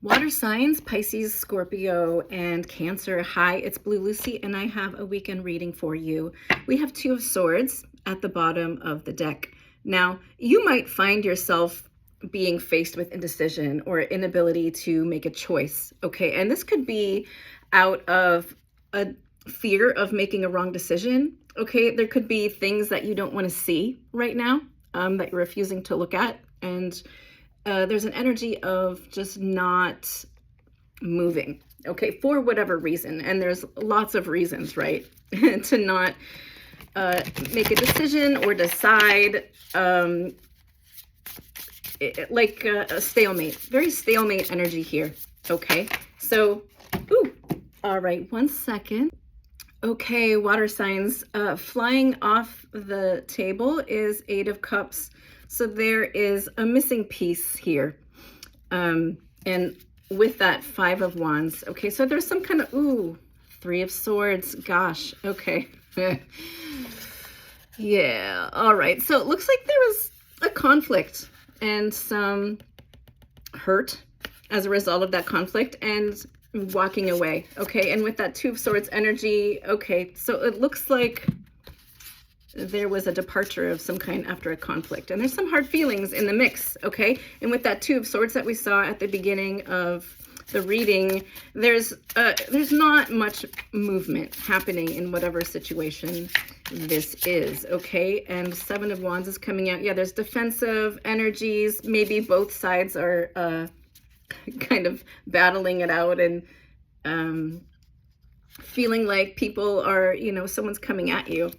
Water signs, Pisces, Scorpio, and Cancer. Hi, it's Blue Lucy, and I have a weekend reading for you. We have Two of Swords at the bottom of the deck. Now, you might find yourself being faced with indecision or inability to make a choice, okay? And this could be out of a fear of making a wrong decision, okay? There could be things that you don't want to see right now, that you're refusing to look at, and there's an energy of just not moving, okay, for whatever reason. And there's lots of reasons, right, to not make a decision or decide, like a stalemate, very stalemate energy here, okay? So, ooh, all right, 1 second. Okay, water signs, flying off the table is Eight of Cups. So there is a missing piece here. And with that, Five of Wands. Okay, so there's some kind of, ooh, Three of Swords. Gosh, okay. Yeah, all right. So it looks like there was a conflict and some hurt as a result of that conflict and walking away. Okay, and with that Two of Swords energy, okay, so it looks like there was a departure of some kind after a conflict, and there's some hard feelings in the mix, okay? And with that Two of Swords that we saw at the beginning of the reading, there's not much movement happening in whatever situation this is, okay? And Seven of Wands is coming out. Yeah, there's defensive energies. Maybe both sides are kind of battling it out and feeling like people are, you know, someone's coming at you,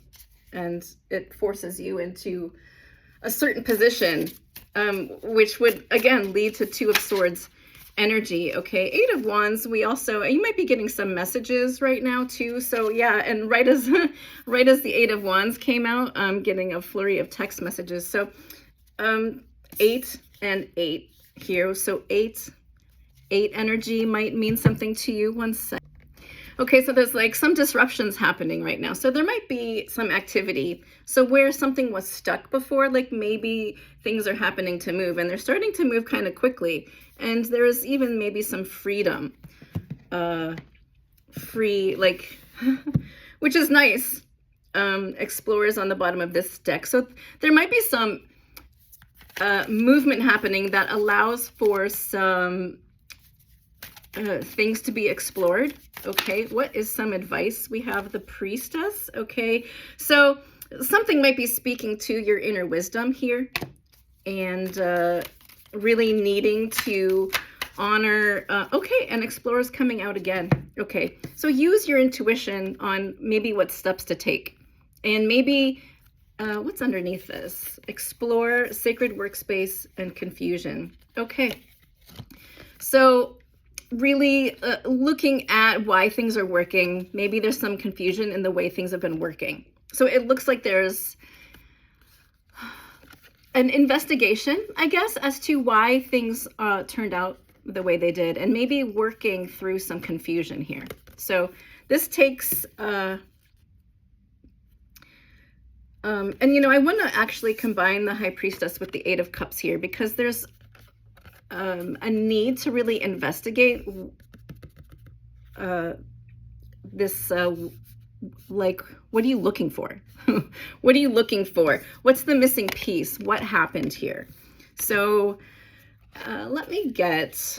and it forces you into a certain position, which would, again, lead to Two of Swords energy, okay? Eight of Wands, we also, you might be getting some messages right now, too. So, yeah, and right as the Eight of Wands came out, I'm getting a flurry of text messages. So, 8 and 8 here. So, 8 energy might mean something to you. 1 second. Okay, so there's like some disruptions happening right now. So there might be some activity. So where something was stuck before, like maybe things are happening to move, and they're starting to move kind of quickly. And there's even maybe some freedom, free, like, which is nice. Explorers on the bottom of this deck. So there might be some movement happening that allows for some things to be explored. Okay, what is some advice? We have the Priestess. Okay, so something might be speaking to your inner wisdom here, and really needing to honor, okay, and Explorer's coming out again. Okay, so use your intuition on maybe what steps to take, and maybe what's underneath this? Explore, sacred workspace, and confusion. Okay, so really looking at why things are working. Maybe there's some confusion in the way things have been working. So it looks like there's an investigation, I guess, as to why things turned out the way they did, and maybe working through some confusion here. So this takes, and you know, I want to actually combine the High Priestess with the Eight of Cups here, because there's a need to really investigate this, like, what are you looking for? What are you looking for? What's the missing piece? What happened here? So let me get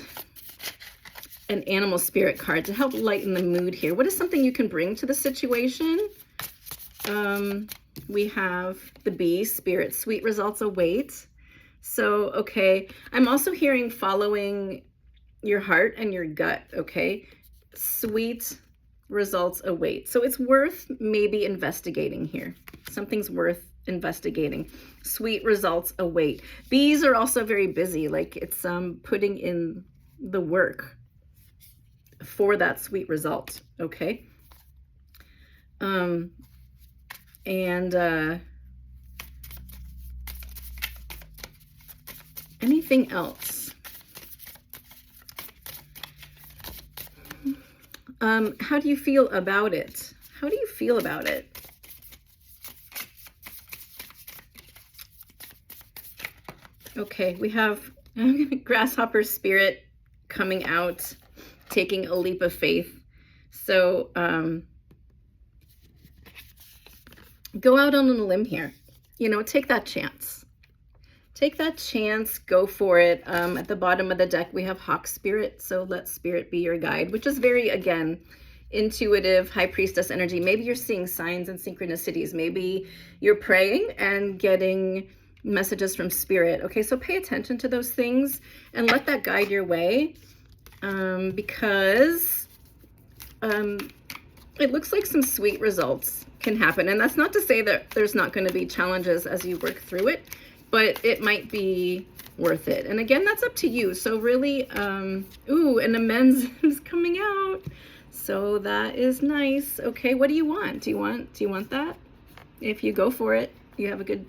an animal spirit card to help lighten the mood here. What is something you can bring to the situation? We have the Bee, Spirit, sweet results await. So, okay, I'm also hearing following your heart and your gut, okay? Sweet results await. So it's worth maybe investigating here. Something's worth investigating. Sweet results await. Bees are also very busy, like it's putting in the work for that sweet result, okay? Anything else? How do you feel about it? How do you feel about it? Okay, we have grasshopper spirit coming out, taking a leap of faith. So go out on a limb here. You know, take that chance. Take that chance, go for it. At the bottom of the deck, we have Hawk Spirit. So let Spirit be your guide, which is very, again, intuitive High Priestess energy. Maybe you're seeing signs and synchronicities. Maybe you're praying and getting messages from Spirit. Okay, so pay attention to those things and let that guide your way, because it looks like some sweet results can happen. And that's not to say that there's not going to be challenges as you work through it, but it might be worth it. And again, that's up to you. So really, ooh, an amends is coming out. So that is nice. Okay, what do you want? Do you want that? If you go for it, you have a good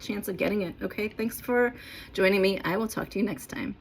chance of getting it. Okay, thanks for joining me. I will talk to you next time.